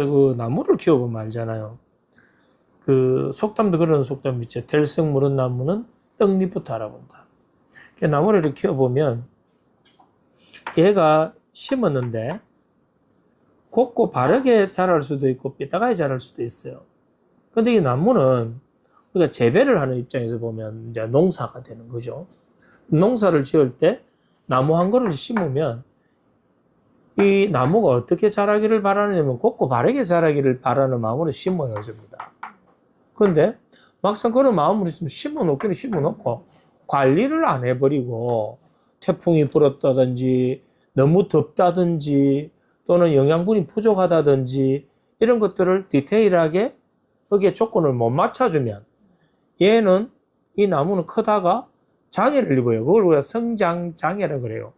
그 나무를 키워보면 알잖아요. 그 속담도 그런 속담 있죠. 들썩 무른 나무는 떡잎부터 알아본다. 나무를 이렇게 키워보면 얘가 심었는데 곱고 바르게 자랄 수도 있고 삐딱하게 자랄 수도 있어요. 근데 이 나무는 우리가 재배를 하는 입장에서 보면 이제 농사가 되는 거죠. 농사를 지을 때 나무 한 그루를 심으면 이 나무가 어떻게 자라기를 바라냐면 곱고 바르게 자라기를 바라는 마음으로 심어요, 전부 다. 근데 막상 그런 마음으로 심어놓기는 심어놓고 관리를 안 해버리고 태풍이 불었다든지 너무 덥다든지 또는 영양분이 부족하다든지 이런 것들을 디테일하게 거기에 조건을 못 맞춰주면 얘는 이 나무는 크다가 장애를 입어요. 그걸 우리가 성장장애라고 그래요.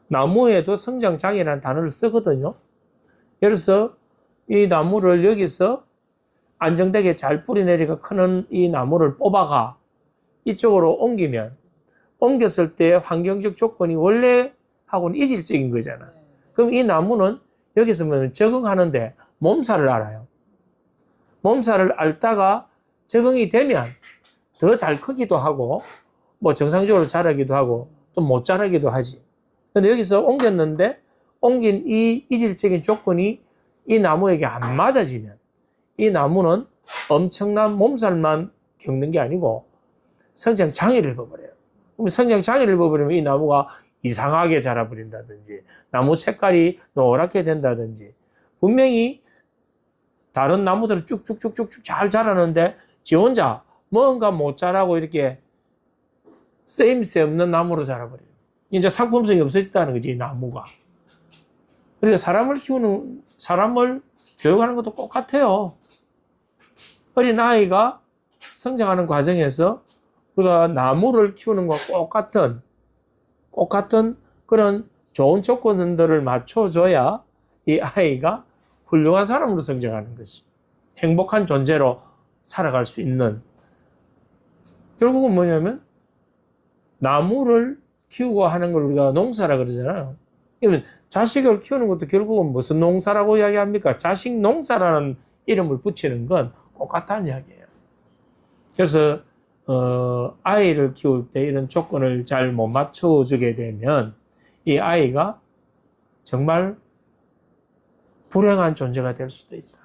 나무에도 성장장애라는 단어를 쓰거든요. 예를 들어서 이 나무를 여기서 안정되게 잘 뿌리내리가 크는 이 나무를 뽑아가 이쪽으로 옮기면 옮겼을 때 환경적 조건이 원래하고는 이질적인 거잖아. 그럼 이 나무는 여기서 적응하는데 몸살을 앓아요. 몸살을 앓다가 적응이 되면 더 잘 크기도 하고 뭐 정상적으로 자라기도 하고 또 못 자라기도 하지. 근데 여기서 옮겼는데 옮긴 이 이질적인 조건이 이 나무에게 안 맞아지면 이 나무는 엄청난 몸살만 겪는 게 아니고 성장 장애를 입어버려요. 그럼 성장 장애를 입어버리면 이 나무가 이상하게 자라버린다든지 나무 색깔이 노랗게 된다든지 분명히 다른 나무들은 쭉쭉쭉쭉 잘 자라는데 지 혼자 뭔가 못 자라고 이렇게 쓰임새 없는 나무로 자라버려요. 이제 상품성이 없어졌다는 거지, 이 나무가. 그러니까 사람을 교육하는 것도 똑같아요. 어린 아이가 성장하는 과정에서 우리가 나무를 키우는 것과 똑같은 그런 좋은 조건들을 맞춰줘야 이 아이가 훌륭한 사람으로 성장하는 것이 행복한 존재로 살아갈 수 있는. 결국은 뭐냐면 나무를 키우고 하는 걸 우리가 농사라 그러잖아요. 그러면 자식을 키우는 것도 결국은 무슨 농사라고 이야기합니까? 자식 농사라는 이름을 붙이는 건 똑같다는 이야기예요. 그래서 아이를 키울 때 이런 조건을 잘 못 맞춰주게 되면 이 아이가 정말 불행한 존재가 될 수도 있다.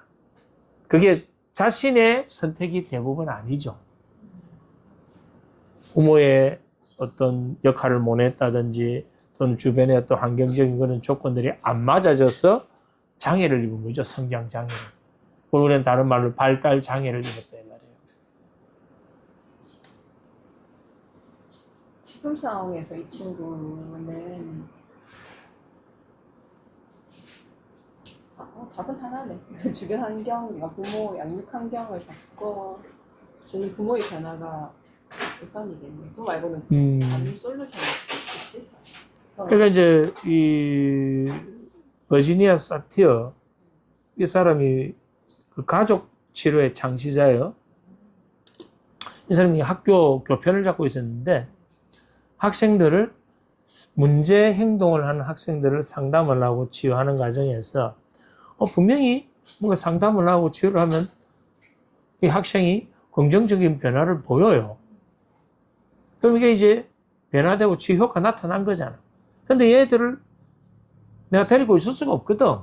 그게 자신의 선택이 대부분 아니죠. 부모의 어떤 역할을 못 했다든지 또는 주변의 어떤 환경적인 그런 조건들이 안 맞아져서 장애를 입은 거죠. 성장 장애를. 우리는 다른 말로 발달 장애를 입었다 이 말이에요. 지금 상황에서 이 친구는 답은 하나네. 주변 환경, 부모 양육 환경을 바꿔주는 부모의 변화가 우선이겠네. 그거 말고는 다른 솔루션이 없겠지? 그러니까 이제 이 버지니아 사티어 이 사람이 그 가족 치료의 창시자예요. 이 사람이 학교 교편을 잡고 있었는데 학생들을 문제 행동을 하는 학생들을 상담을 하고 치유하는 과정에서 분명히 뭔가 상담을 하고 치유를 하면 이 학생이 긍정적인 변화를 보여요. 그럼 이게 이제 변화되고 치유 효과가 나타난 거잖아. 근데 얘들을 내가 데리고 있을 수가 없거든.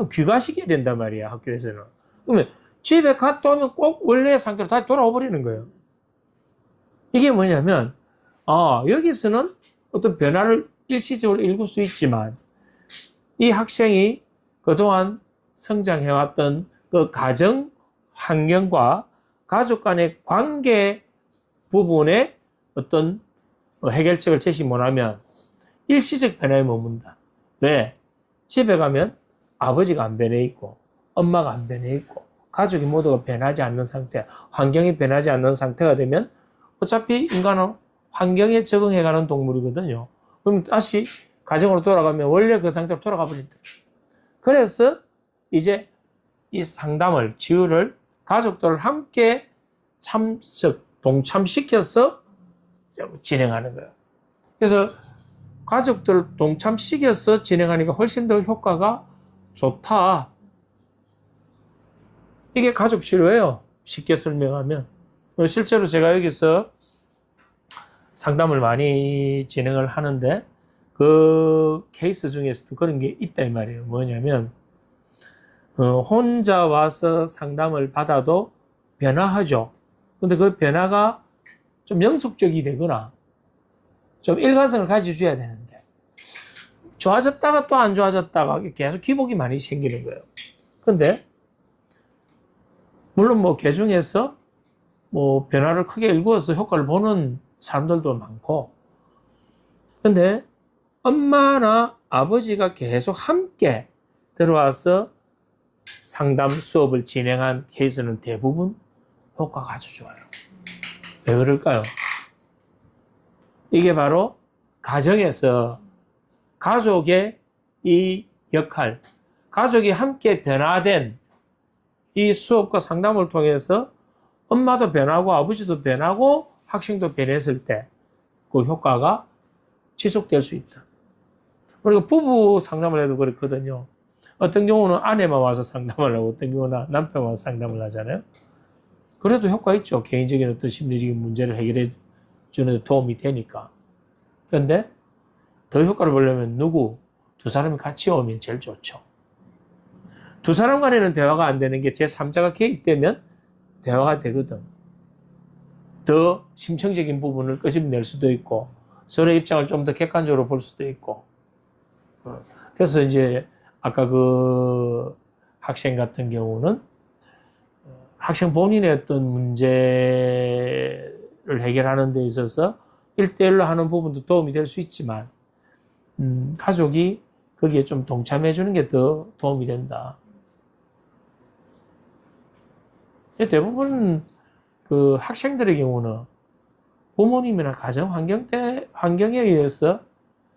귀가시켜야 된단 말이야, 학교에서는. 그러면 집에 갔다 오면 꼭 원래의 상태로 다시 돌아와 버리는 거예요. 이게 뭐냐면, 여기서는 어떤 변화를 일시적으로 일굴 수 있지만, 이 학생이 그동안 성장해왔던 그 가정 환경과 가족 간의 관계 부분에 어떤 해결책을 제시 못하면 일시적 변화에 머문다. 왜? 집에 가면 아버지가 안 변해 있고 엄마가 안 변해 있고 가족이 모두가 변하지 않는 상태, 환경이 변하지 않는 상태가 되면 어차피 인간은 환경에 적응해가는 동물이거든요. 그럼 다시 가정으로 돌아가면 원래 그 상태로 돌아가 버린다. 그래서 이제 이 상담을, 치유를 가족들을 함께 동참시켜서 진행하는 거예요. 그래서 가족들 동참시켜서 진행하니까 훨씬 더 효과가 좋다. 이게 가족 치료예요. 쉽게 설명하면. 실제로 제가 여기서 상담을 많이 진행을 하는데 그 케이스 중에서도 그런 게 있다 이 말이에요. 뭐냐면 혼자 와서 상담을 받아도 변화하죠. 근데 그 변화가 좀 영속적이 되거나 좀 일관성을 가져줘야 되는데 좋아졌다가 또 안 좋아졌다가 계속 기복이 많이 생기는 거예요. 근데 물론 뭐 개중에서 뭐 변화를 크게 일구어서 효과를 보는 사람들도 많고, 근데 엄마나 아버지가 계속 함께 들어와서 상담 수업을 진행한 케이스는 대부분 효과가 아주 좋아요. 왜 그럴까요? 이게 바로 가정에서 가족의 이 역할, 가족이 함께 변화된 이 수업과 상담을 통해서 엄마도 변하고 아버지도 변하고 학생도 변했을 때 그 효과가 지속될 수 있다. 그리고 부부 상담을 해도 그렇거든요. 어떤 경우는 아내만 와서 상담을 하고 어떤 경우는 남편만 와서 상담을 하잖아요. 그래도 효과 있죠. 개인적인 어떤 심리적인 문제를 해결해 주는 데 도움이 되니까. 그런데 더 효과를 보려면 두 사람이 같이 오면 제일 좋죠. 두 사람 간에는 대화가 안 되는 게 제3자가 개입되면 대화가 되거든. 더 심층적인 부분을 끄집낼 수도 있고 서로의 입장을 좀 더 객관적으로 볼 수도 있고. 그래서 이제 아까 그 학생 같은 경우는 학생 본인의 어떤 문제를 해결하는 데 있어서 1대1로 하는 부분도 도움이 될 수 있지만 가족이 거기에 좀 동참해 주는 게 더 도움이 된다. 대부분 그 학생들의 경우는 부모님이나 가정 환경에 의해서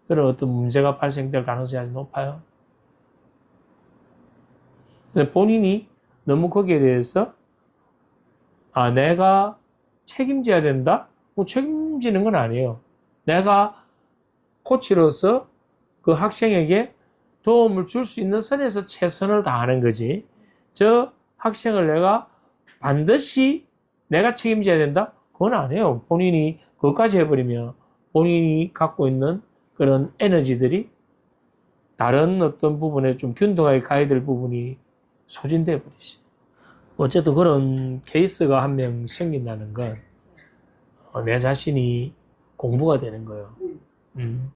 그런 어떤 문제가 발생될 가능성이 아주 높아요. 본인이 너무 거기에 대해서 내가 책임져야 된다? 뭐 책임지는 건 아니에요. 내가 코치로서 그 학생에게 도움을 줄 수 있는 선에서 최선을 다하는 거지. 저 학생을 내가 반드시 내가 책임져야 된다? 그건 아니에요. 본인이 그것까지 해버리면 본인이 갖고 있는 그런 에너지들이 다른 어떤 부분에 좀 균등하게 가야 될 부분이 소진돼 버리지. 어쨌든 그런 케이스가 한 명 생긴다는 건 내 자신이 공부가 되는 거예요.